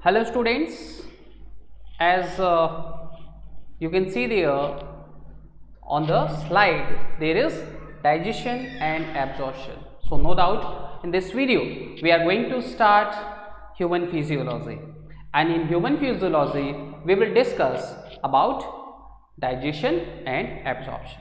Hello students, as you can see there on the slide, there is digestion and absorption. So no doubt in this video we are going to start human physiology, and in human physiology we will discuss about digestion and absorption.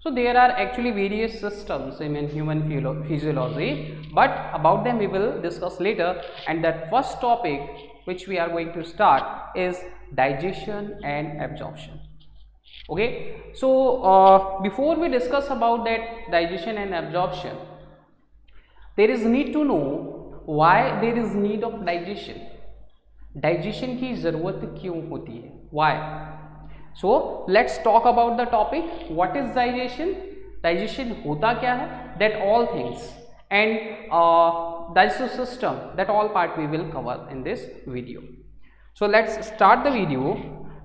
So there are actually various systems in human physiology, but about them we will discuss later. And that first topic which we are going to start is digestion and absorption. Okay, so before we discuss about that digestion and absorption, there is need to know why there is need of digestion. Digestion की ज़रूरत क्यों होती है? Why? So let's talk about the topic. What is digestion? Digestion होता क्या है? That all things and digestive system, that all part we will cover in this video. So let's start the video.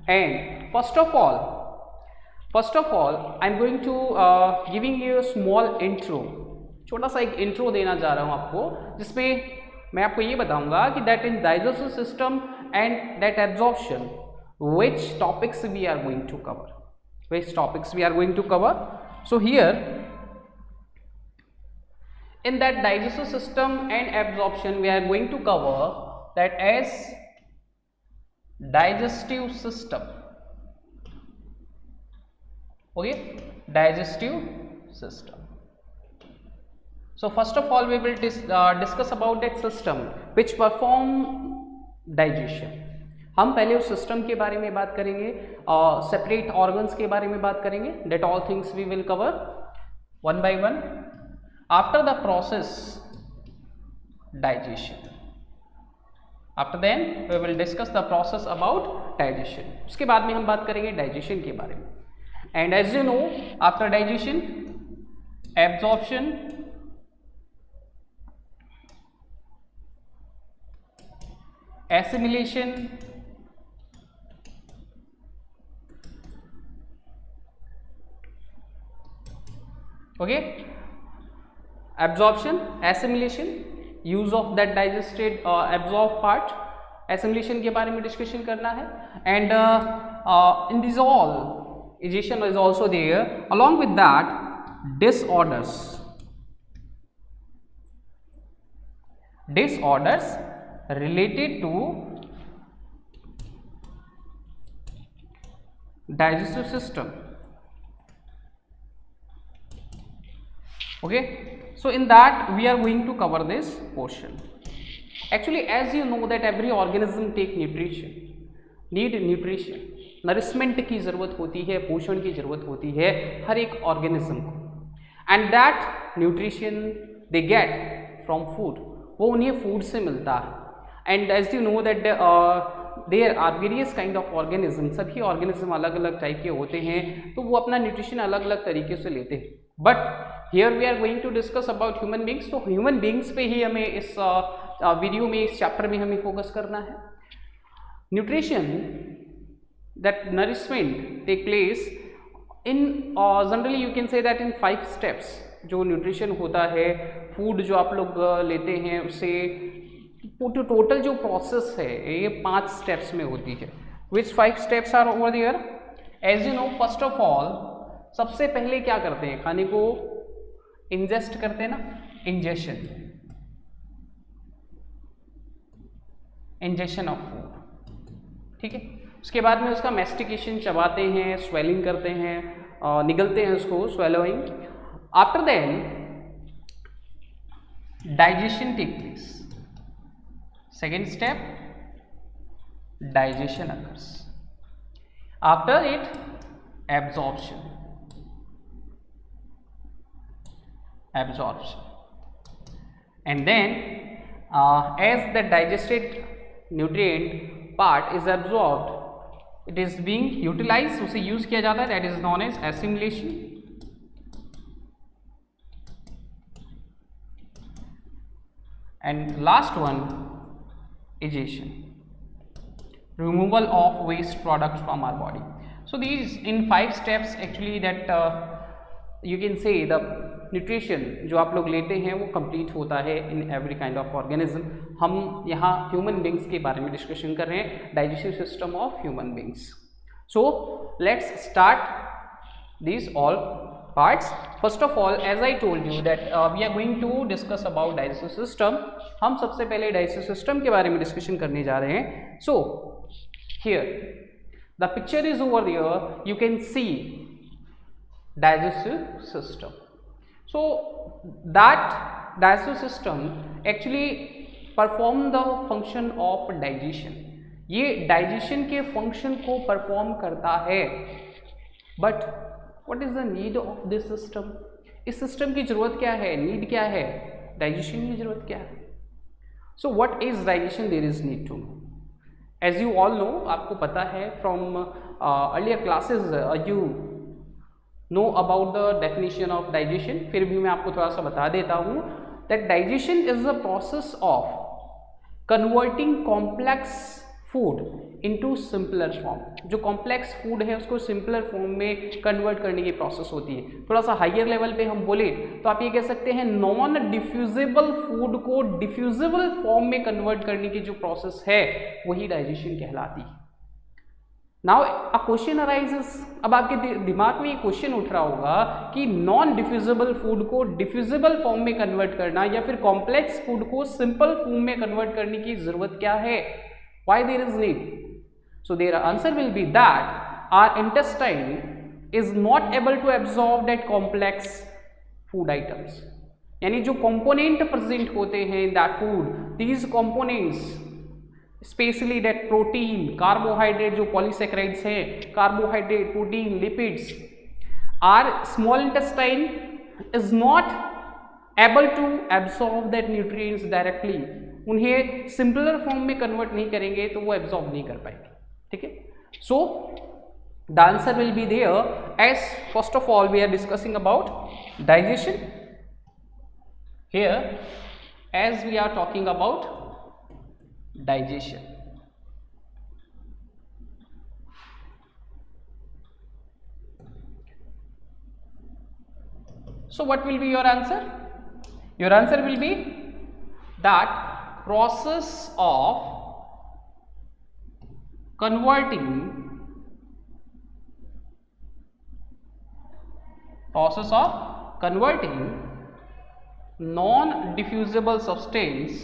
And first of all I'm going to giving you a small intro. छोटा सा एक intro देना जा रहा हूँ आपको, जिसमें मैं आपको ये बताऊंगा कि that in digestive system and that absorption, which topics we are going to cover. So here in that digestive system and absorption we are going to cover that as digestive system. Okay, digestive system. So first of all we will discuss about that system which perform digestion. हम पहले उस system के बारे में बात करेंगे, separate organs के बारे में बात करेंगे. That all things we will cover one by one after the process digestion. After then we will discuss the process about digestion. उसके बाद में हम बात करेंगे डाइजेशन के बारे में. And as you know, after digestion absorption, assimilation, okay, absorption, assimilation, use of that digested absorbed part, assimilation के बारे में डिस्कशन करना है. And in this all digestion is also there. Along with that, disorders related to digestive system. Okay, so in that we are going to cover this portion. Actually, as you know that every organism take need nutrition, nourishment की ज़रूरत होती है, पोषण की ज़रूरत होती है हर एक ऑर्गेनिज्म को. And that nutrition they get from food, वो उन्हें फूड से मिलता है. And as you know that there are various kind of organism, सभी ऑर्गेनिज्म अलग अलग टाइप के होते हैं, तो वो अपना न्यूट्रिशन अलग अलग तरीके से लेते हैं. But here we are going to discuss about human beings. तो ह्यूमन बींग्स पे ही हमें इस वीडियो में, इस चैप्टर में हमें फोकस करना है. Nutrition, that nourishment take place in generally you can say that in 5 steps. जो न्यूट्रिशन होता है, फूड जो आप लोग लेते हैं, उससे टोटल जो प्रोसेस है ये 5 स्टेप्स में होती है. Which 5 steps are over there? As you know, first of all सबसे पहले क्या करते हैं, खाने को इंजेस्ट करते हैं ना, इंजेक्शन ऑफ फूड. ठीक है, उसके बाद में उसका मैस्टिकेशन, चबाते हैं, स्वेलिंग करते हैं, निगलते हैं उसको, swallowing. After then digestion take place. Second step, digestion occurs. After it, absorption. And then as the digested nutrient part is absorbed, it is being utilized, उसे use किया जाता है, that is known as assimilation. And last one, egestion, removal of waste products from our body. So these in 5 steps actually that you can say the nutrition जो आप लोग लेते हैं वो कंप्लीट होता है in every kind of organism. हम यहाँ ह्यूमन बींग्स के बारे में डिस्कशन कर रहे हैं, digestive system of human beings. So let's start these all parts. First of all, as I told you that we are going to discuss about digestive system. हम सबसे पहले digestive system के बारे में डिस्कशन करने जा रहे हैं। So here the picture is over there, you can see digestive system. So that digestive system actually perform the function of digestion. ये digestion के function को perform करता है, but what is the need of this system? इस system की जरूरत क्या है, need क्या है, digestion की जरूरत क्या है? So what is digestion? There is need to know. As you all know, आपको पता है from earlier classes you know about the definition of digestion. फिर भी मैं आपको थोड़ा सा बता देता हूँ that digestion is the process of converting complex food into simpler form. जो complex food है उसको simpler form में convert करने की process होती है। थोड़ा सा higher level पे हम बोले तो आप ये कह सकते हैं non diffusible food को diffusible form में convert करने की जो process है वही digestion कहलाती है। Now a question arises, अब आपके दिमाग में ये क्वेश्चन उठ रहा होगा कि नॉन डिफ्यूजिबल फूड को डिफ्यूजिबल फॉर्म में कन्वर्ट करना या फिर कॉम्प्लेक्स फूड को सिंपल फॉर्म में कन्वर्ट करने की जरूरत क्या है? Why there is need? So their answer will be that our intestine is not able to absorb that complex food items. यानी जो component present होते हैं in that food, these components specially that protein, carbohydrate जो polysaccharides हैं, carbohydrate, protein, lipids, are small intestine is not able to absorb that nutrients directly. उन्हें simpler form में convert नहीं करेंगे तो वो एब्सॉर्ब नहीं कर पाएंगे। ठीक है, so the answer will be there as first of all we are discussing about digestion here, as we are talking about digestion. So what will be your answer? Your answer will be that process of converting non-diffusible substance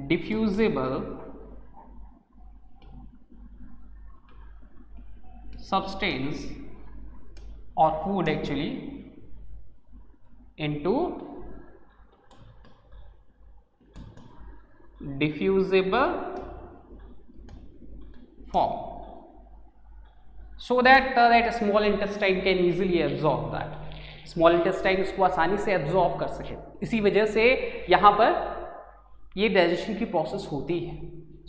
non-diffusible substance or food actually into diffusible form so that that small intestine can easily absorb that. Small intestine उसको आसानी से absorb कर सके, इसी वजह से यहाँ पर ये डाइजेशन की प्रोसेस होती है।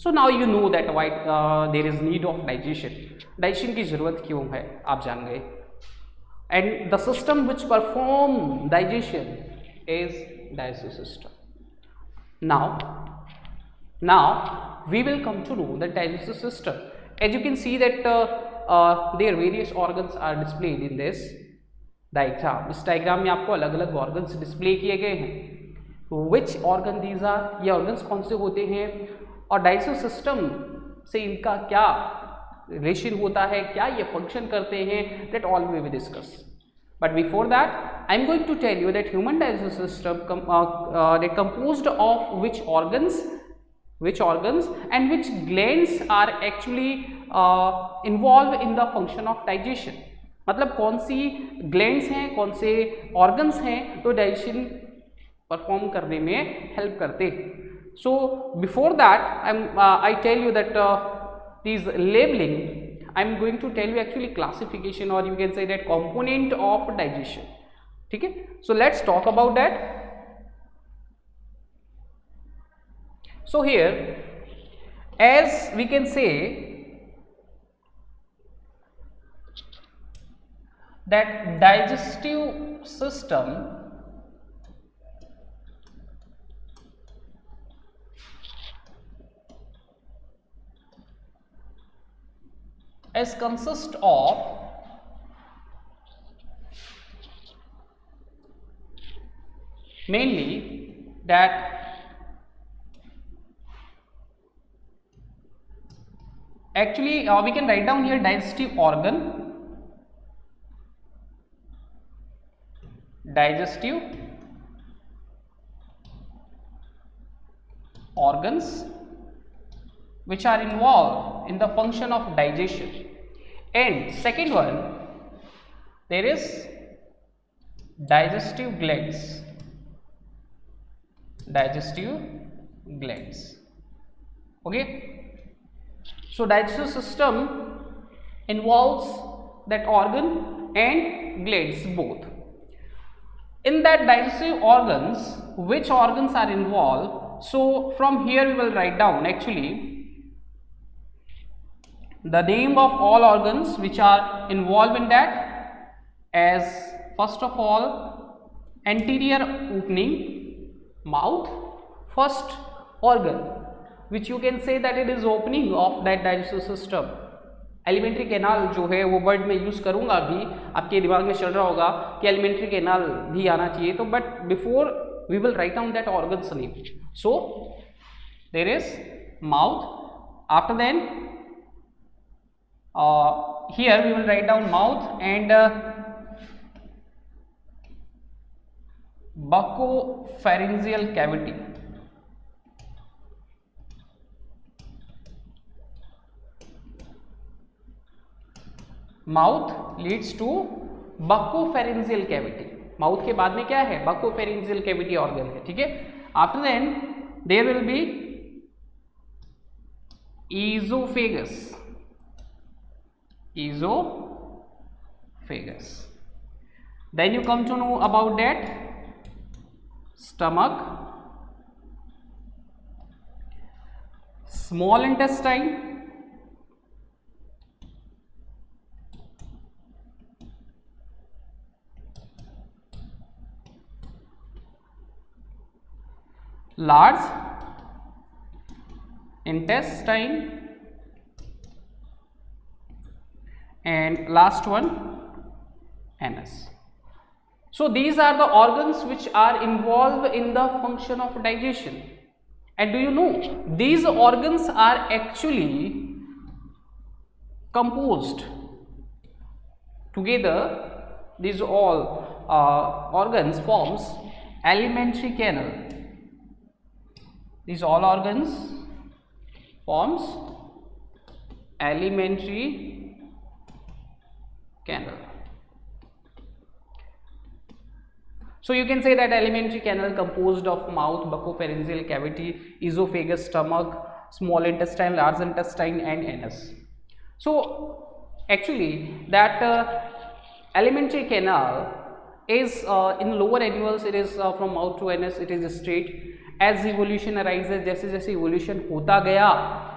So now you know that why there is need of digestion. Digestion की जरूरत क्यों है आप जान गए। And the system which perform digestion is digestive system. Now we will come to know the digestive system. As you can see that there various organs are displayed in this diagram. इस diagram में आपको अलग अलग organs display किए गए हैं। Which organ these are, ये organs कौन से होते हैं और डाइजेस्टिव सिस्टम से इनका क्या रिलेशन होता है, क्या ये फंक्शन करते हैं, that all we will discuss. But before that I am going to tell you that human digestive system that composed of which organs and which glands are actually involve in the function of digestion. मतलब कौन सी glands हैं, कौन से organs हैं तो digestion perform करने में help करते हैं। So before that I tell you that this labelling I am going to tell you actually classification और you can say that component of digestion. ठीक है, so let's talk about that. So here as we can say that digestive system is consist of mainly that actually we can write down here digestive organs which are involved in the function of digestion. And second one, there is digestive glands. Okay, so digestive system involves that organ and glands both. In that digestive organs, which organs are involved? So from here we will write down actually the name of all organs which are involved in that, as first of all anterior opening, mouth, first organ which you can say that it is opening of that digestive system. Alimentary canal जो है वो word में use करूंगा अभी, आपके दिमाग में चल रहा होगा कि एलिमेंट्री कैनाल भी आना चाहिए, तो but before we will write down that organs name. So there is mouth, after then here we will write down mouth and buccopharyngeal cavity. Mouth leads to buccopharyngeal cavity. Mouth के बाद में क्या है? buccopharyngeal cavity organ है, ठीक है. After then there will be esophagus. Then you come to know about that stomach, small intestine, large intestine, and last one anus. So these are the organs which are involved in the function of digestion. And do you know these organs are actually composed together? These all organs forms alimentary canal. These all organs forms alimentary canal. So you can say that alimentary canal composed of mouth, buccopharyngeal cavity, esophagus, stomach, small intestine, large intestine, and anus. So actually that alimentary canal is in lower animals it is from mouth to anus it is straight. As evolution arises, जैसे जैसे evolution होता गया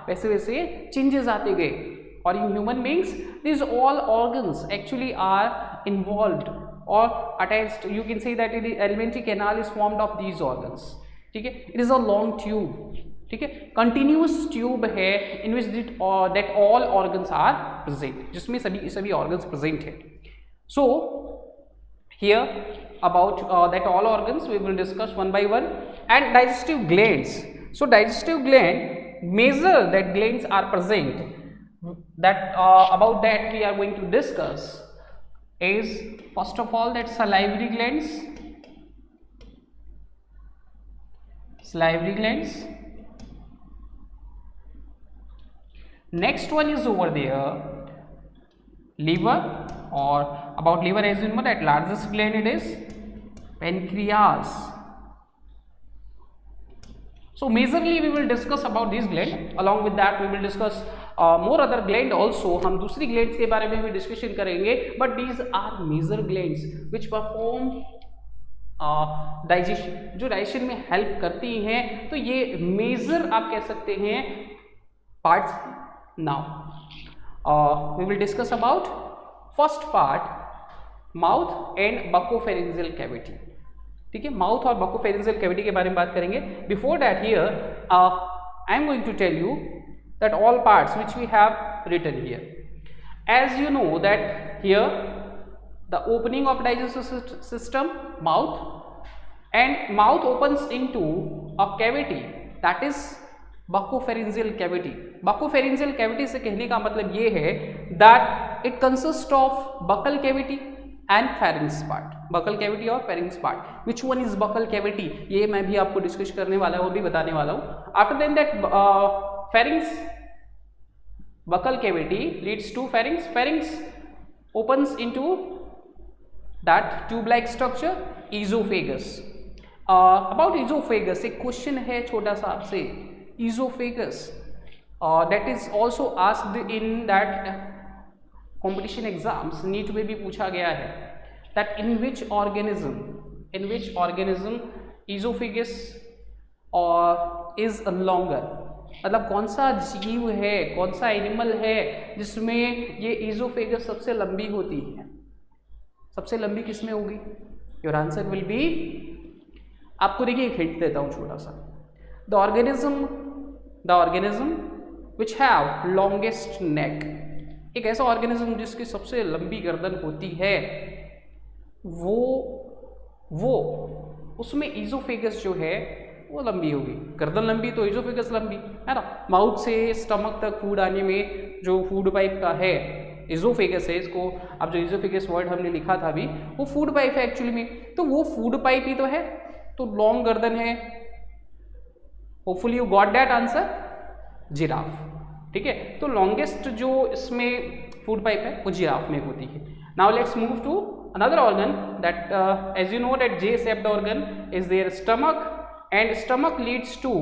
वैसे वैसे changes आते गए. Or in human beings, these all organs actually are involved or attached. You can say that alimentary canal is formed of these organs. ठीक है, it is a long tube. ठीक है, continuous tube है in which that all organs are present, जिसमें सभी organs present है. So here about that all organs we will discuss one by one. And digestive glands. So digestive gland, measure that glands are present. That about that we are going to discuss is first of all that salivary glands. Next one is over there liver, or about liver as you know that largest gland it is pancreas. So majorly we will discuss about these gland. Along with that we will discuss more other gland also. हम दूसरी glands के बारे में भी discussion करेंगे. But these are major glands which perform digestion, जो digestion में help करती हैं. तो ये major आप कह सकते हैं parts. Now we will discuss about first part mouth and buccopharyngeal cavity. ठीक है, माउथ और buccopharyngeal cavity के बारे में बात करेंगे. Before that here I am going to tell you that all parts which we have written here. As you know that here the opening of digestive system, mouth, and mouth opens into a cavity that is buccopharyngeal cavity. Buccopharyngeal cavity से कहने का मतलब ये है that it consists of buccal cavity and pharynx part. Buccal cavity और pharynx part. Which one is buccal cavity? ये मैं भी आपको डिस्कस करने वाला हूँ, वो भी बताने वाला हूँ. After that pharynx, buccal cavity leads to pharynx. Pharynx opens into that tube-like structure, esophagus. About esophagus, एक क्वेश्चन है छोटा सा आपसे. Esophagus that is also asked in that competition exams, NEET में भी पूछा गया है that in which organism esophagus is longer. मतलब कौन सा जीव है, कौन सा एनिमल है जिसमें ये esophagus सबसे लंबी होती है. सबसे लंबी किसमें होगी? योर आंसर विल बी, आपको देखिए एक हिंट देता हूं छोटा सा. The organism which have longest neck. एक ऐसा ऑर्गेनिज्म जिसकी सबसे लंबी गर्दन होती है, वो उसमें ईजोफेगस जो है वो लंबी होगी. गर्दन लंबी तो ईजोफेगस लंबी है ना. माउथ से स्टमक तक फूड आने में जो फूड पाइप का है इजोफेगस है, इसको अब जो इजोफेगस वर्ड हमने लिखा था अभी, वो फूड पाइप है एक्चुअली में. तो वो फूड पाइप ही तो है, तो लॉन्ग गर्दन है. Hopefully you got that answer, giraffe. ठीक है, तो लॉन्गेस्ट जो इसमें फूड पाइप है वो जिराफ में होती है. Now let's move to another organ that as you know that J shaped organ is there stomach, and stomach leads to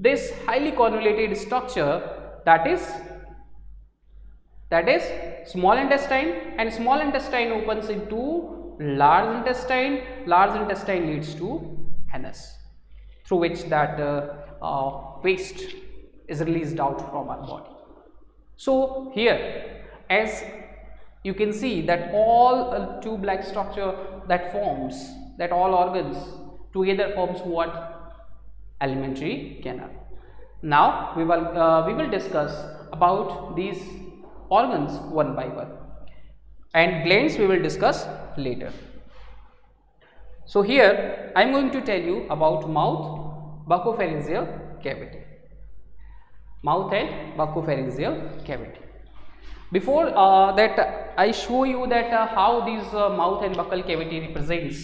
this highly convoluted structure that is small intestine, and small intestine opens into large intestine. Large intestine leads to anus, through which that waste is released out from our body. So here, as you can see that all tube-like structure that forms, that all organs together forms what? Alimentary canal. Now we will discuss about these organs one by one, and glands we will discuss later. So here I am going to tell you about mouth, buccopharyngeal cavity. Mouth and buccopharyngeal cavity. Before that I show you that how these mouth and buccal cavity represents,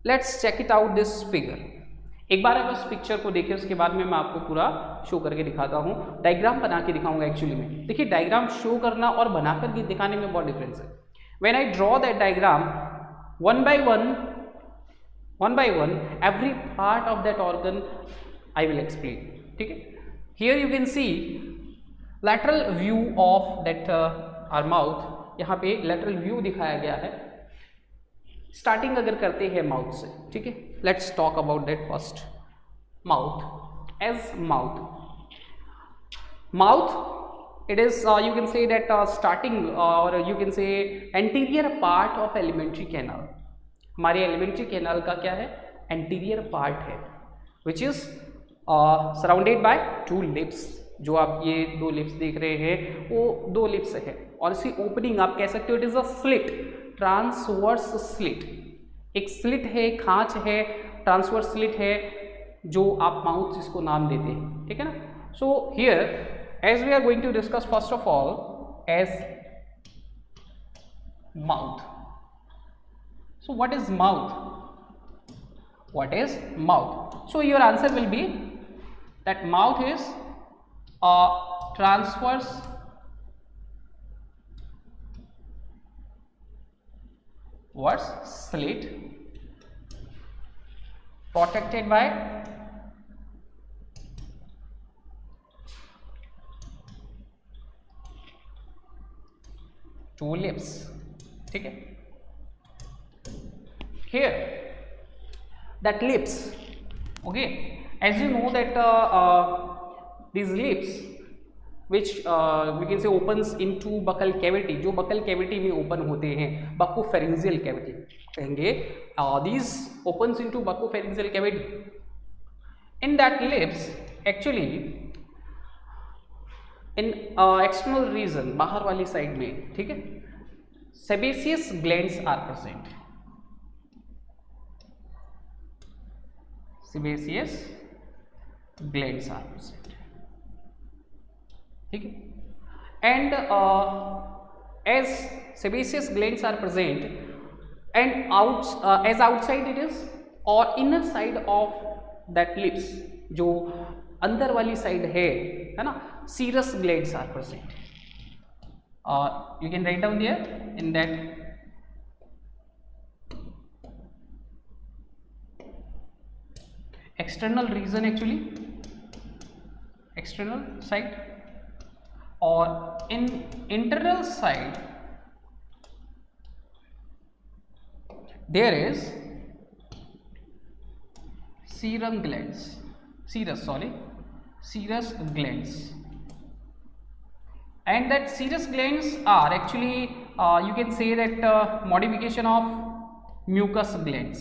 let's check it out this figure. एक बार आप इस picture को देखिए, उसके बाद में मैं आपको पूरा शो करके दिखाता हूँ. डायग्राम बना के दिखाऊंगा एक्चुअली में. देखिए डायग्राम शो करना और बना करके दिखाने में बहुत डिफरेंस है. When I draw that diagram one by one every part of that organ I will explain. ठीक है, here you can see lateral view of that our mouth. यहाँ पे लैटरल व्यू दिखाया गया है. स्टार्टिंग अगर करते हैं माउथ से, ठीक है, let's talk about that first. Mouth, as mouth it is you can say that starting or you can say anterior part of alimentary canal. हमारे alimentary canal का क्या है? anterior part है, which is surrounded by two lips. जो आप ये दो lips देख रहे हैं वो दो लिप्स है, और इसी ओपनिंग आप कह सकते हो it is a slit, transverse slit. एक स्लिट है, खांच है, ट्रांसवर्स स्लिट है, जो आप माउथ जिसको नाम देते हैं. ठीक है ना. So here as we are going to discuss first of all as mouth. So what is mouth? What is mouth? So your answer will be that mouth is a transverse slit protected by two lips. ठीक है. Here that lips, okay, as you know that these lips which we can say opens into buccal cavity, जो buccal cavity में open होते हैं, buccopharyngeal cavity कहेंगे, these opens into buccopharyngeal cavity. In that lips actually in external region, बाहर वाली side में, ठीक है, sebaceous glands are present, sebaceous glands are present, ठीक है। And as sebaceous glands are present and as outside it is, और inner side of that lips, जो अंदर वाली साइड है ना, serous glands are present. You can write down there in that external region, actually external side, or in internal side there is serous glands, and that serous glands are actually you can say that modification of mucus glands.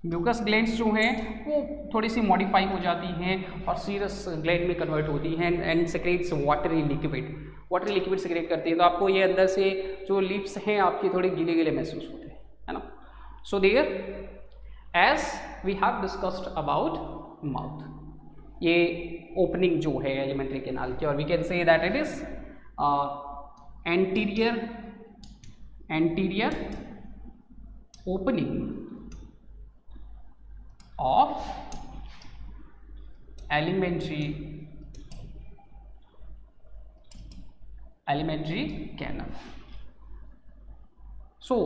Mucus glands जो हैं वो थोड़ी सी modify हो जाती हैं और serous gland में convert होती हैं and secretes watery liquid secrete करती है। तो आपको ये अंदर से जो लिप्स हैं आपके थोड़े गीले गीले महसूस होते हैं, है ना। So there as we have discussed about mouth, ये ओपनिंग जो है एलिमेंट्री कैनाल की, और we can say that it is anterior opening of elementary canal. So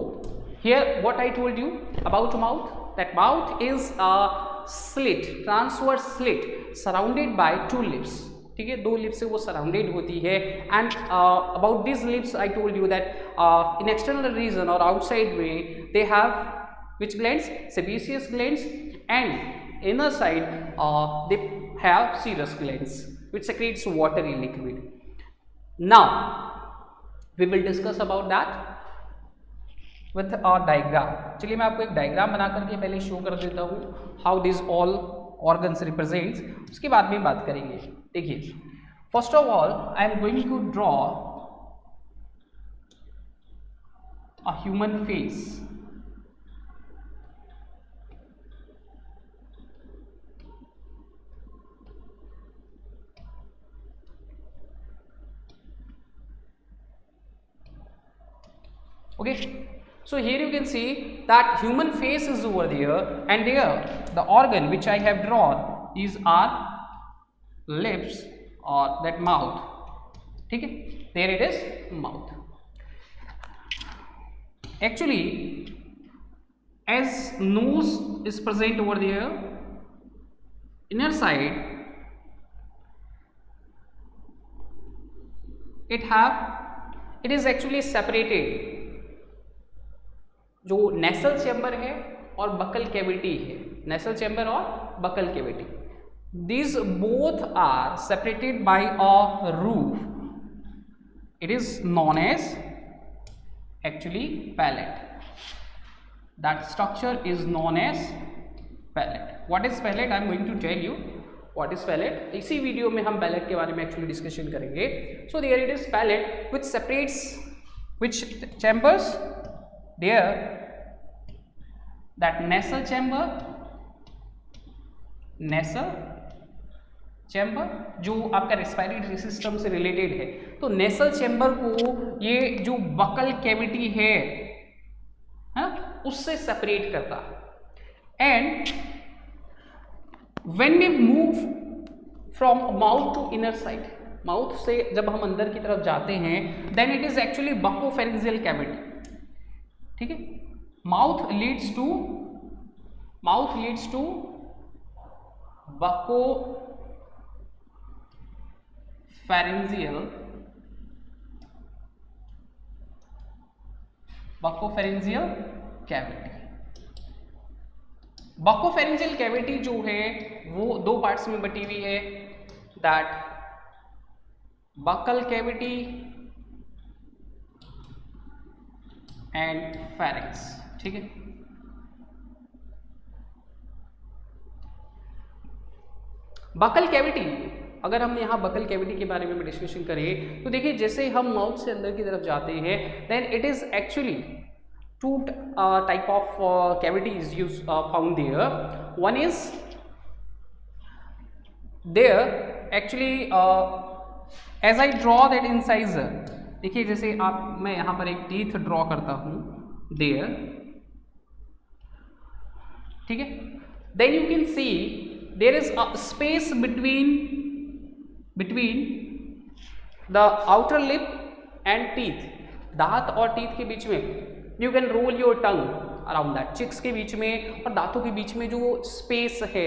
here what I told you about mouth, that mouth is a slit, transverse slit surrounded by two lips, ठीक है, दो lips से वो surrounded होती है। And about this lips I told you that in external region और outside में they have which glands? Sebaceous glands, and inner side they have serous glands which secretes watery liquid. Now we will discuss about that with a diagram. चलिए मैं आपको एक diagram बना करके पहले show कर देता हूँ how these all organs represents, उसके बाद में बात करेंगे। देखिए, first of all I am going to draw a human face. Okay, so here you can see that human face is over there, and there the organ which I have drawn is our lips or that mouth, ठीक है, there it is mouth. Actually as nose is present over there, inner side it is actually separated, जो nasal chamber है और buckle cavity है, नेसल chamber और buccal cavity, these both are separated by a roof. It is known as actually palate. That structure is known as palate. What is palate? I am going to tell you what is palate. इसी video में हम palate के बारे में actually discussion करेंगे. So there it is palate which separates which chambers? There that nasal chamber जो आपका respiratory system से रिलेटेड है, तो नेसल चैम्बर को ये जो बकल कैविटी है उससे सेपरेट करता है। And when we move from mouth to inner side, mouth से जब हम अंदर की तरफ जाते हैं, then it is actually buccopharyngeal cavity, ठीक है। Mouth leads to buccopharyngeal cavity. Buccopharyngeal cavity जो है वो दो पार्ट्स में बटी हुई है, that buccal cavity and pharynx, ठीक है। बकल कैविटी अगर हम यहाँ बकल कैविटी के बारे में डिस्कशन करें तो देखिए जैसे हम माउथ से अंदर की तरफ जाते हैं then it is actually two type of cavities use found there. One is there actually as I draw that incisor. देखिए जैसे आप मैं यहाँ पर एक टीथ ड्रॉ करता हूँ देयर, ठीक है. Then you can see there is a space between the outer lip and teeth. दांत और टीथ के बीच में you can roll your tongue around that. Cheeks के बीच में और दांतों के बीच में जो स्पेस है,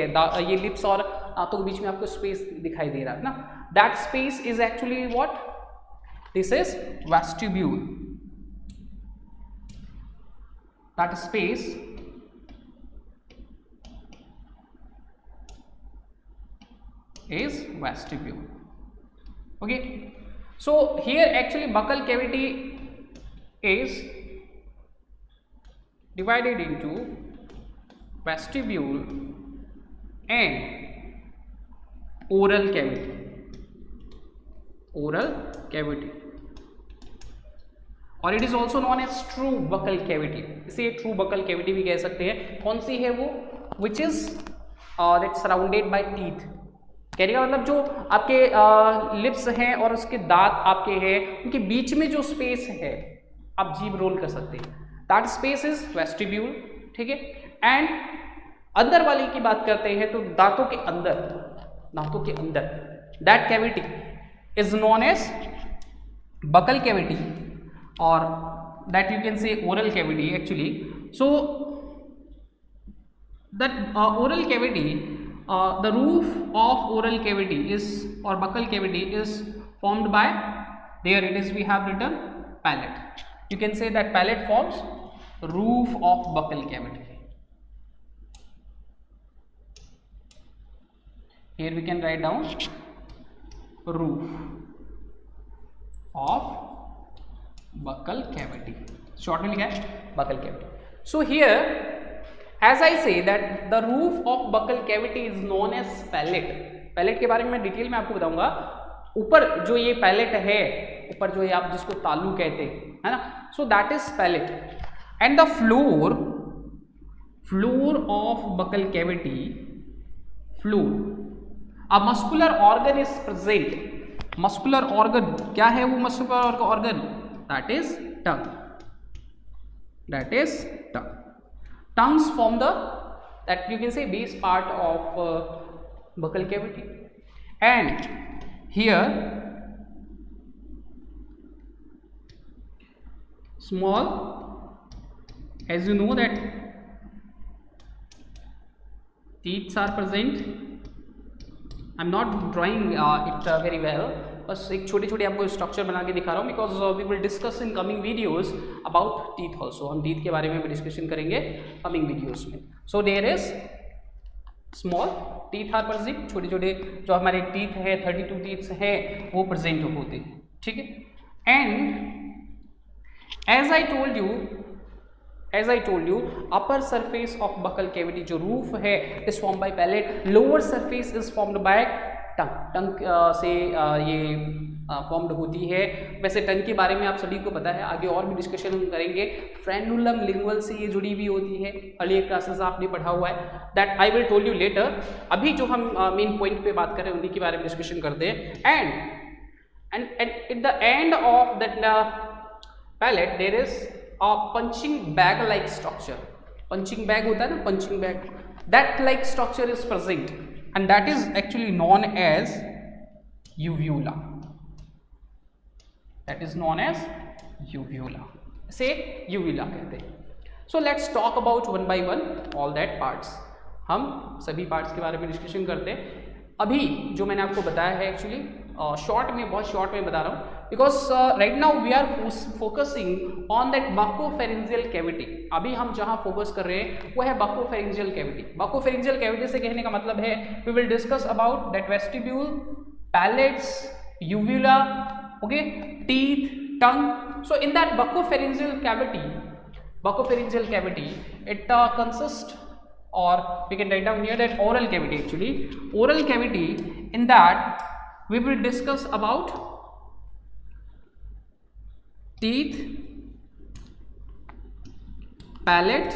ये लिप्स और दांतों के बीच में आपको स्पेस दिखाई दे रहा है ना, that space is actually what? This is vestibule. That space is vestibule. Okay, so here actually buccal cavity is divided into vestibule and oral cavity. Oral cavity, और it is also known as true buccal cavity. इसे true buccal cavity भी कह सकते हैं. कौन सी है वो? Which is that surrounded by teeth. कहने का मतलब जो आपके लिप्स हैं और उसके दांत आपके हैं उनके बीच में जो स्पेस है आप जीभ रोल कर सकते हैं, दैट स्पेस इज वेस्टिब्यूल. ठीक है. एंड अंदर वाली की बात करते हैं तो दांतों के अंदर that cavity is known as buccal cavity or that you can say oral cavity actually. So that oral cavity, the roof of oral cavity is or buccal cavity is formed by, there it is we have written palate. You can say that palate forms roof of buccal cavity. Here we can write down roof of buccal cavity. Short में लिखा है buccal cavity. So here as I say that the roof of buccal cavity is known as palate. palate के बारे में मैं detail में आपको बताऊंगा. ऊपर जो ये palate है, ऊपर जो ये आप जिसको तालू कहते हैं, है ना, so that is palate. And the floor of buccal cavity, floor, a muscular organ is present. muscular organ क्या है? वो muscular organ that is tongue. Tongues form the, that you can say, base part of buccal cavity. And here small, as you know that teeth are present. I'm not drawing it very well, बस एक छोटी छोटी आपको structure बना के दिखा रहा हूँ because we will discuss in coming videos about teeth also. हम टीथ के बारे में भी डिस्कशन करेंगे कमिंग वीडियोस में. So there is small teeth are present. छोटे छोटे जो हमारे टीथ है 32 टीथ्स है वो प्रेजेंट होते हैं. ठीक है. And as I told you upper surface of buccal cavity जो रूफ है is form by palate. Lower surface is formed by tongue से ये फॉर्म्ड होती है. वैसे टंग के बारे में आप सभी को पता है, आगे और भी डिस्कशन हम करेंगे. फ्रेनुलम लिंगुअल से ये जुड़ी भी होती है, अर्लियर क्लासेस आपने पढ़ा हुआ है. That I will told you later. अभी जो हम मेन पॉइंट पे बात कर रहे हैं उन्हीं के बारे में डिस्कशन करते हैं. And at the end of that palate there is a punching bag like structure. Punching bag होता है ना, punching bag, that like structure is present. And that is actually known as uvula. That is known as uvula. Say uvula कहते हैं. So let's talk about one by one all that parts. हम सभी parts के बारे में discussion करते हैं. अभी जो मैंने आपको बताया है एक्चुअली शॉर्ट में, बहुत शॉर्ट में बता रहा हूँ because right now we are focusing on that buccopharyngeal cavity. अभी हम जहाँ फोकस कर रहे हैं वो है बकोफेरिंजियल कैविटी. बकोफेरिंजियल कैविटी से कहने का मतलब है we will discuss about that vestibule, palates, uvula, okay, teeth, tongue. So in that buccopharyngeal cavity it consists, or we can write down here that oral cavity actually. Oral cavity, in that we will discuss about teeth, palate,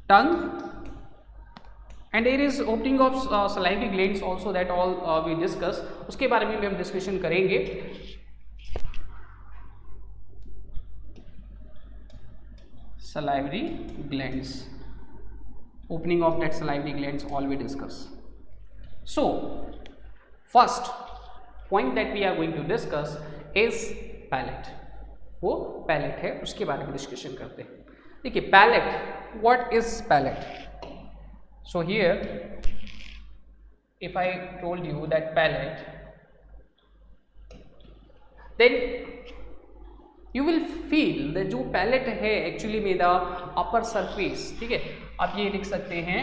tongue, and there is opening of salivary glands also, that all we discuss. उसके बारे में भी हम discussion करेंगे. Salivary glands, opening of that salivary glands, all we discuss. So first point that we are going to discuss is palate. वो palate है, उसके बारे में डिस्कशन करते हैं. देखिए palate, what is palate? So here if I told you that palate, then you will feel that जो palate है actually में the upper surface, ठीक है. आप ये लिख सकते हैं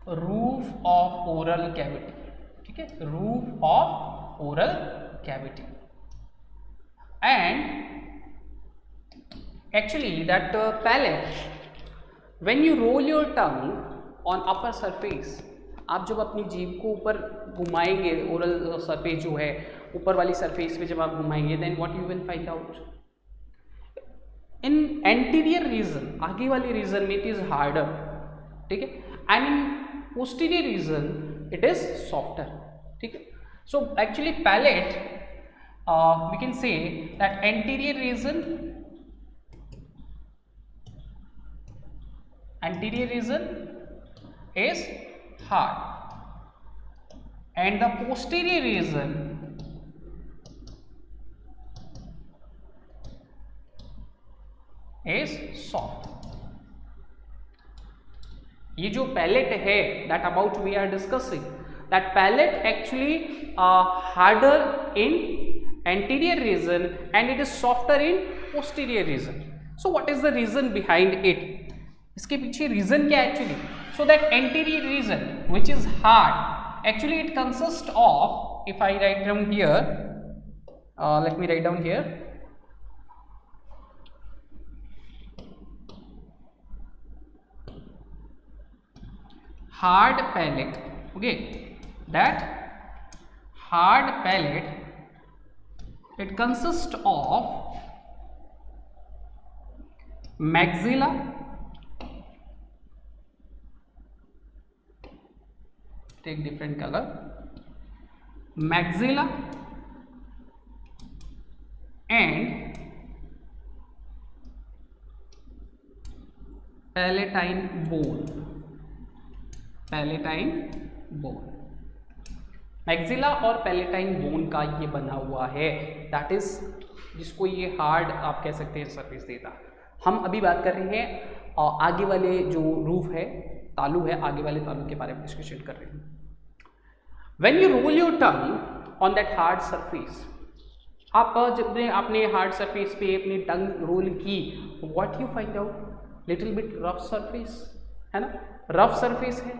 roof of oral cavity, ठीक है, roof of oral cavity, and actually that palate, when you roll your tongue on upper surface, आप जब अपनी जीभ को ऊपर घुमाएंगे, ओरल सरफेस जो है ऊपर वाली सरफेस पे जब आप घुमाएंगे, then what you will find out, in anterior region, आगे वाली रीजन में इट इज हार्डर, ठीक है, and in posterior region it is softer, ठीक है. So actually palate we can say that anterior region is hard and the posterior region is soft. ये जो palette है that about we are discussing, that palate actually harder in anterior region and it is softer in posterior region. So what is the reason behind it? इसके पीछे reason क्या है actually? So that anterior reason which is hard, actually it consist of, if I write down here, let me write down here, hard palate, okay, that hard palate, it consists of maxilla, take different color, maxilla and palatine bone, palatine bone. Maxilla और palatine bone का ये बना हुआ है, that is जिसको ये hard आप कह सकते हैं सरफेस देता. हम अभी बात कर रहे हैं आगे वाले जो रूफ है, तालू है, आगे वाले तालू के बारे में डिस्कशन कर रहे हैं. When you roll your tongue on that hard surface, आप जब आपने हार्ड सरफेस पे अपनी टंग रोल की, व्हाट यू फाइंड आउट, लिटिल बिट रफ सरफेस है ना, रफ सरफेस है.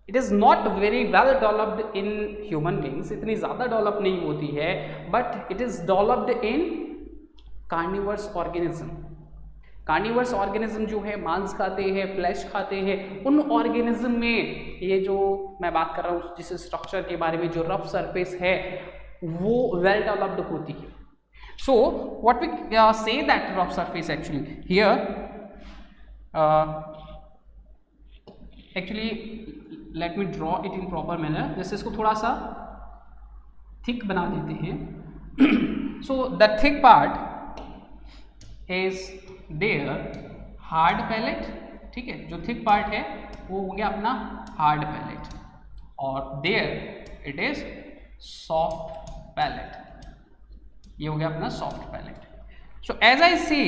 It is not very well developed in human beings, इतनी ज़्यादा डेवलप नहीं होती है, but it is developed in carnivores organism. Carnivores organism जो है मांस खाते हैं, फ्लैश खाते हैं, उन ऑर्गेनिज्म में ये जो मैं बात कर रहा हूँ जिस स्ट्रक्चर के बारे में, जो रफ सरफेस है वो वेल डेवलप्ड होती है. So what we say that rough surface actually here, actually let me draw it in proper manner, जैसे इसको थोड़ा सा थिक बना देते हैं. So the thick part is there hard palate, ठीक है, जो थिक पार्ट है वो हो गया अपना हार्ड पैलेट, और there it is soft palate, ये हो गया अपना soft palate. So as I see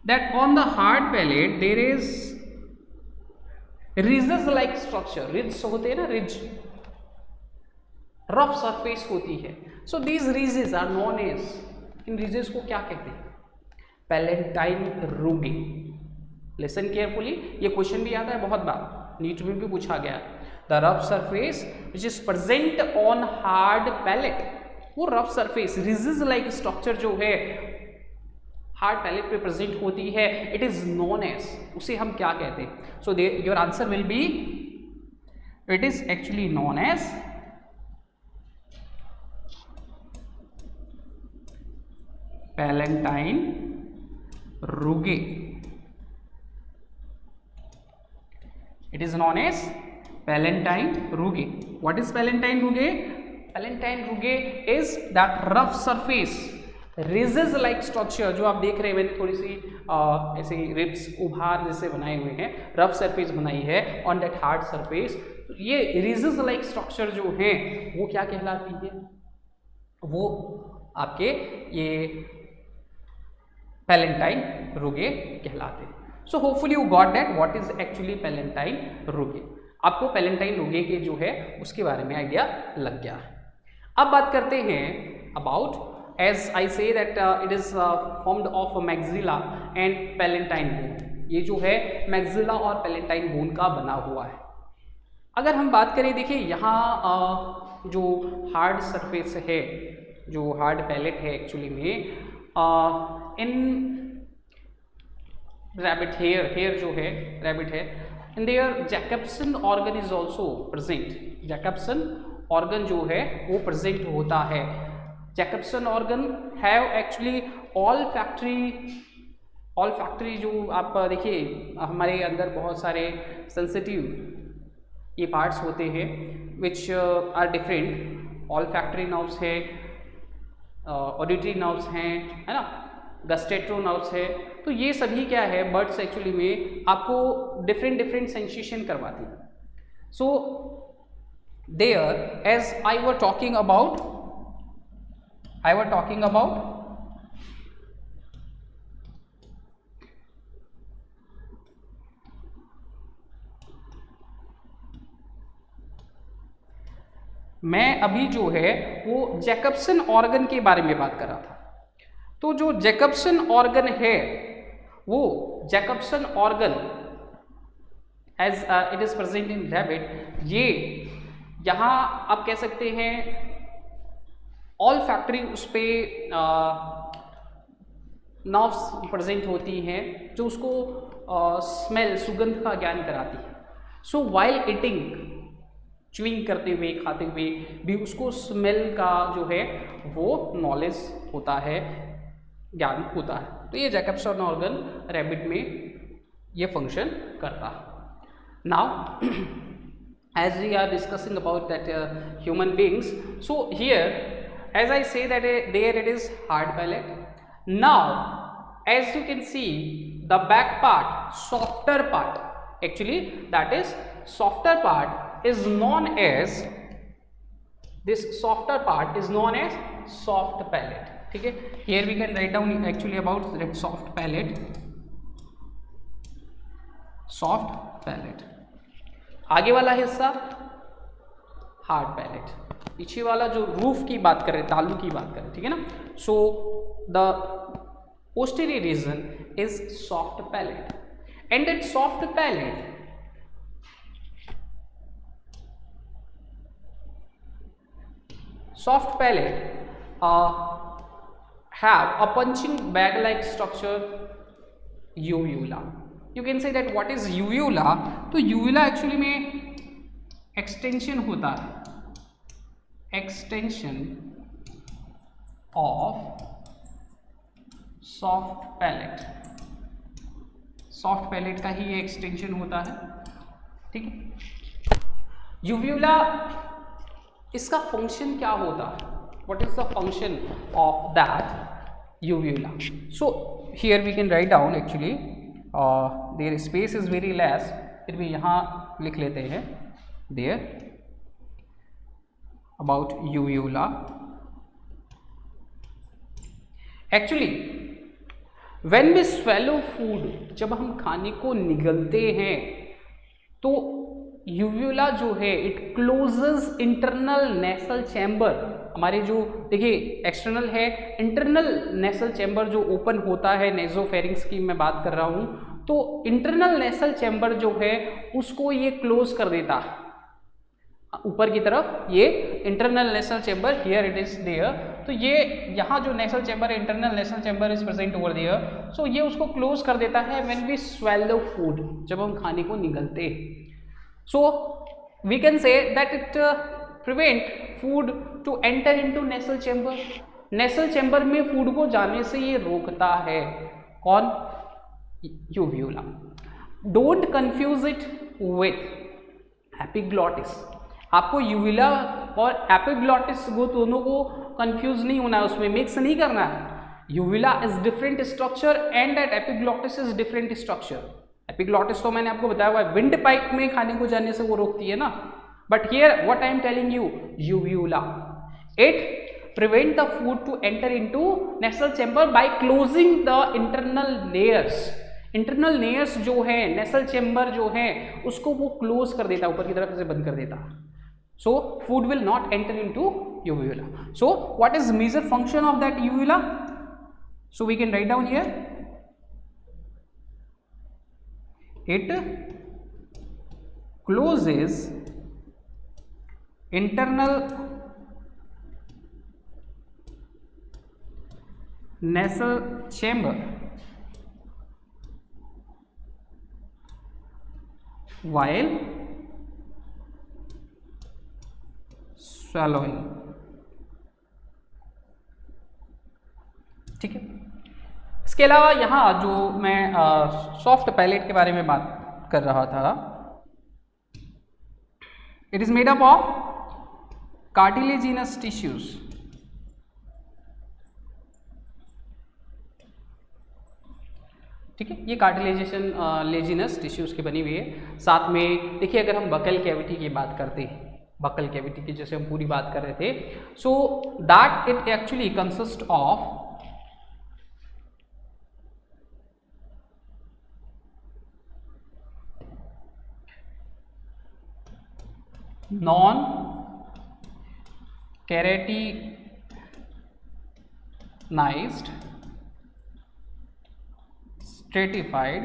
that on the hard palate there is ridges like structure, ridge होते हैं ना, रिज, रफ सरफेस होती है. So these ridges are known as, इन रिजेस को क्या कहते हैं, पैलेटाइन रूगी. लिसन केयरफुली, ये क्वेश्चन भी आता है बहुत बार, नीट में भी पूछा गया. The rough surface which is present on hard palate, वो rough surface ridges like structure जो है हार्ड पैलेट पे प्रेजेंट होती है, इट इज नोन एज, उसे हम क्या कहते हैं? So your answer will be it is actually known as palatine rugae. It is known as Palatine rugae. What is Palatine rugae? Palatine rugae is that rough surface, ridges like structure जो आप देख रहे हैं, मैंने थोड़ी सी ऐसे ribs उभार जैसे बनाए हुए हैं, रफ सरफेस बनाई है ऑन दैट हार्ड सरफेस. ये ridges like structure जो हैं वो क्या कहलाती है? वो आपके ये Palatine rugae कहलाते हैं. So hopefully you got that what is actually Palatine rugae. आपको Palatine rugae के जो है उसके बारे में आइडिया लग गया है. अब बात करते हैं about, as I say that it is formed of maxilla and palatine bone. ये जो है maxilla और palatine bone का बना हुआ है. अगर हम बात करें, देखिए यहाँ जो हार्ड सरफेस है, जो हार्ड पैलेट है एक्चुअली में इन रैबिट हेयर जो है रैबिट है, in their Jacobson organ is also present. Jacobson organ जो है वो प्रेजेंट होता है. Jacobson organ have actually all factory जो आप देखिए हमारे अंदर बहुत सारे सेंसिटिव ये पार्ट्स होते हैं which are different. Olfactory nerves है, ऑडिटरी नर्व्स हैं, है ना, गस्टेट्रो नर्व्स है. तो ये सभी क्या है, बर्ड्स एक्चुअली में आपको डिफरेंट सेंसेशन करवाती है. So there as I were talking about मैं अभी जो है वो जैकबसन ऑर्गन के बारे में बात कर रहा था. तो जो जैकबसन ऑर्गन है वो Jacobson organ as it is present in rabbit, ये यहाँ आप कह सकते हैं ऑल फैक्ट्री उस पर नर्व्स प्रेजेंट होती हैं जो उसको स्मेल सुगंध का ज्ञान कराती है. सो वाइल ईटिंग, च्यूइंग करते हुए, खाते हुए भी उसको स्मेल का जो है वो नॉलेज होता है, ज्ञान होता है. तो ये जैकबसन ऑर्गन रैबिट में ये फंक्शन करता है. Now as we are discussing about that human beings, so here as I say that there it is hard palate. Now as you can see the back part, softer part, actually that is softer part is known as, this softer part is known as soft palate. ठीक है, here we can write down actually about that soft palate. soft palate. आगे वाला हिस्सा hard palate, पीछे वाला जो roof की बात करें, तालू की बात करें, ठीक है ना. So the posterior region is soft palate, and that soft palate have a punching bag like structure, uvula. You can say that what is uvula. तो uvula एक्चुअली में एक्सटेंशन होता है, extension of soft palate. Soft palate का ही ये extension होता है, ठीक है. uvula, इसका फंक्शन क्या होता है? What is the function of that uvula? So here we can write down actually their space is very less, फिर भी यहाँ लिख लेते हैं there about uvula. Actually when we swallow food, जब हम खाने को निगलते हैं तो यूव्यूला जो है it closes internal nasal chamber. हमारे जो देखिए एक्सटर्नल है, इंटरनल नेसल चैम्बर जो ओपन होता है, नेजोफेरिंग्स की मैं बात कर रहा हूँ, तो इंटरनल नेसल चैम्बर जो है उसको ये क्लोज कर देता है ऊपर की तरफ. ये internal nasal chamber here it is there तो ये यहाँ जो नेसल चैम्बर है, internal nasal chamber is present over there, so ये उसको क्लोज कर देता है व्हेन वी स्वेलो फूड, जब हम खाने को निगलते। So we can say that it prevent food to enter into nasal chamber. Nasal chamber में फूड को जाने से ये रोकता है। कौन? Uvula. Don't confuse it with epiglottis. आपको यूविला और एपिग्लॉटिस वो दोनों को कंफ्यूज नहीं होना है, उसमें मिक्स नहीं करना है। Uvula is different structure and that epiglottis is different structure. Epiglottis तो मैंने आपको बताया हुआ है, विंड पाइप में खाने को जाने से वो रोकती है ना, but here what I am telling you, uvula it prevent the food to enter into nasal chamber by closing the internal layers. Internal layers जो है, नेसल चैम्बर जो है, उसको वो क्लोज कर देता है, ऊपर की तरफ से बंद कर देता है। So food will not enter into uvula. So what is major function of that uvula? So we can write down here, it closes internal nasal chamber while swallowing। ठीक है। इसके अलावा यहाँ जो मैं सॉफ्ट पैलेट के बारे में बात कर रहा था, it is made up of cartilaginous tissues. ठीक है, ये कार्टिलेजिनस टिश्यूज की बनी हुई है। साथ में देखिए, अगर हम बकल कैविटी की बात करते हैं, बकल कैविटी की जैसे हम पूरी बात कर रहे थे, so that it actually consist of non keratinized stratified,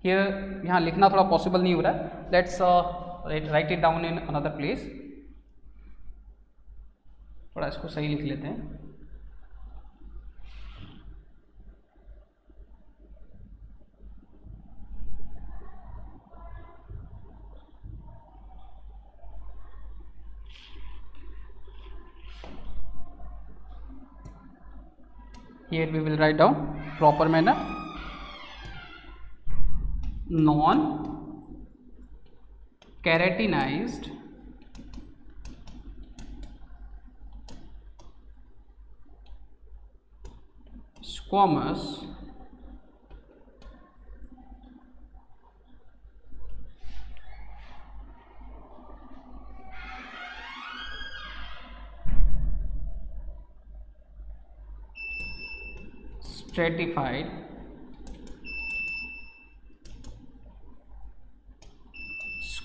here यहाँ लिखना थोड़ा पॉसिबल नहीं हो रहा है, let's write it down in another place। थोड़ा इसको सही लिख लेते हैं। Here we will write down proper manner, non keratinized squamous stratified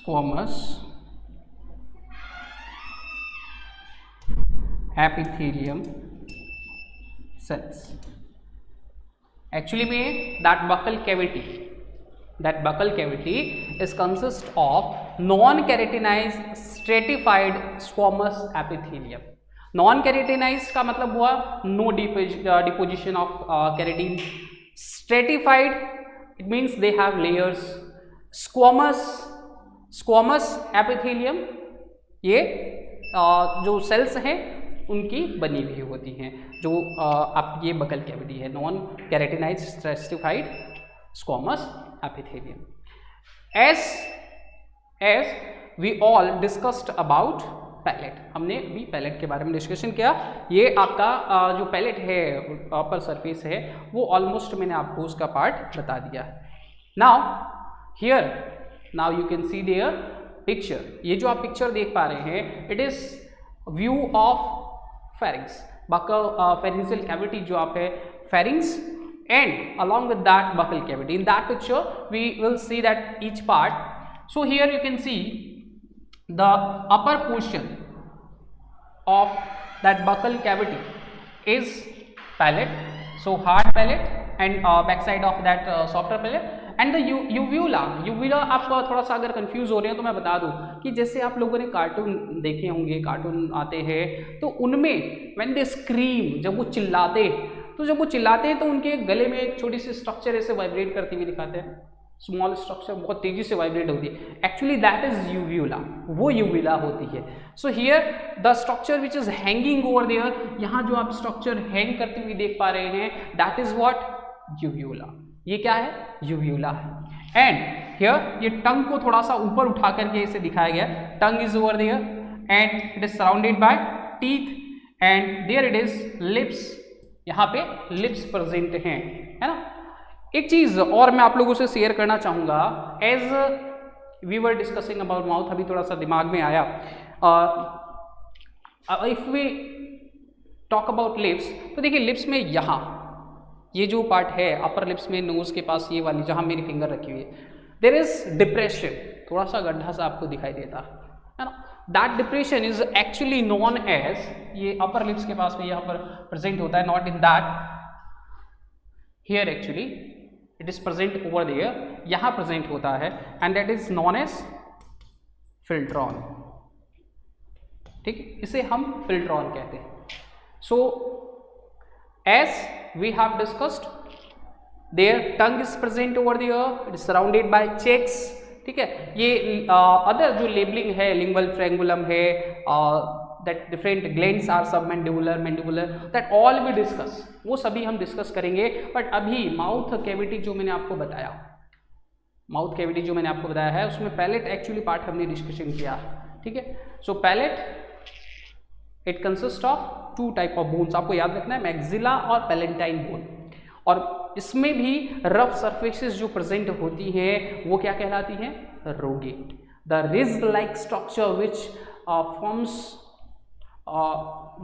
squamous epithelium cells। Actually में that buccal cavity is consist of non-keratinized stratified squamous epithelium। Non keratinize का मतलब हुआ no deposition of keratin. Stratified it means they have layers. Squamous epithelium ये जो sales हैं उनकी बनी हुई होती हैं, जो आप ये बकल कैविटी है, non keratinize stratified squamous epithelium. As we all discussed about palate, हमने अभी पैलेट के बारे में डिस्कशन किया। ये आपका जो पैलेट है, अपर सरफेस है, वो ऑलमोस्ट मैंने आपको उसका पार्ट बता दिया। Now you can see there picture. ये जो आप पिक्चर देख पा रहे हैं, it is view of pharynx, buccal pharyngeal cavity जो आप है pharynx, and along with that buccal cavity. In that picture we will see that each part. So here you can see the upper portion of that buccal cavity is palate, so hard palate, and back side of that softer palate, and the यूव्यूला आप थोड़ा सा अगर confuse हो रहे हैं तो मैं बता दूं कि जैसे आप लोगों ने कार्टून देखे होंगे, कार्टून आते हैं तो उनमें व्हेन दे स्क्रीम, जब वो चिल्लाते, तो जब वो चिल्लाते हैं तो उनके गले में एक छोटी सी स्ट्रक्चर ऐसे वाइब्रेट करती हुई दिखाते हैं, स्मॉल स्ट्रक्चर बहुत तेजी से वाइब्रेट होती है, एक्चुअली दैट इज यूव्यूला, वो यूव्यूला होती है। So here the structure which is hanging over there, यहाँ जो आप स्ट्रक्चर हैंग करती हुई देख पा रहे हैं, दैट इज व्हाट यूव्यूला, ये क्या है, यूव्यूला है। एंड हियर ये टंग को थोड़ा सा ऊपर उठा करके इसे दिखाया गया, tongue is over there and it is surrounded by teeth and there it is lips, यहाँ पे लिप्स प्रेजेंट हैं, है ना। एक चीज और मैं आप लोगों से शेयर करना चाहूंगा, as we were discussing about mouth, अभी थोड़ा सा दिमाग में आया, if we talk about lips, तो देखिए लिप्स में यहाँ ये जो पार्ट है अपर लिप्स में, नोज के पास ये वाली जहाँ मेरी फिंगर रखी हुई है, देयर इज डिप्रेशन, थोड़ा सा गड्ढा सा आपको दिखाई देता है ना। That depression is actually known as, ये अपर लिप्स के पास में यहाँ पर प्रेजेंट होता है, not in that here, actually it is present over there, यहाँ प्रेजेंट होता है and that is known as philtrum, ठीक है, इसे हम फिल्ट्रॉन कहते हैं। So as we have discussed, their tongue is present over there, it is surrounded by checks, ठीक है। ये अदर जो लेबलिंग है, लिंगुअल फ्रेंगुलम है, that different glands are submandibular, mandibular, that all we discuss, वो सभी हम डिस्कस करेंगे। बट अभी माउथ कैविटी जो मैंने आपको बताया, माउथ कैविटी जो मैंने आपको बताया है, उसमें पैलेट एक्चुअली पार्ट हमने डिस्कशन किया, ठीक है। So palate it consist of two type of bones, आपको याद रखना है, मैक्सिला और पैलेंटाइन बोन, और इसमें भी रफ सरफेसेस जो प्रेजेंट होती हैं वो क्या कहलाती हैं, rugae. The ridge like structure which forms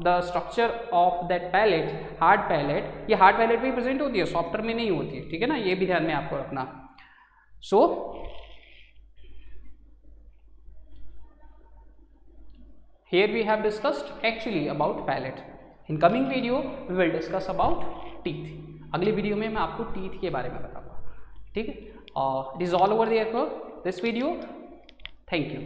the structure of that palate, hard palate, ये हार्ड पैलेट में प्रेजेंट होती है, सॉफ्टर में नहीं होती है, ठीक है ना, ये भी ध्यान में आपको रखना। सो here we have discussed actually about palate. In coming video we will discuss about teeth. अगली वीडियो में मैं आपको टीथ के बारे में बताऊंगा, ठीक है। It is all over there for this video. Thank you.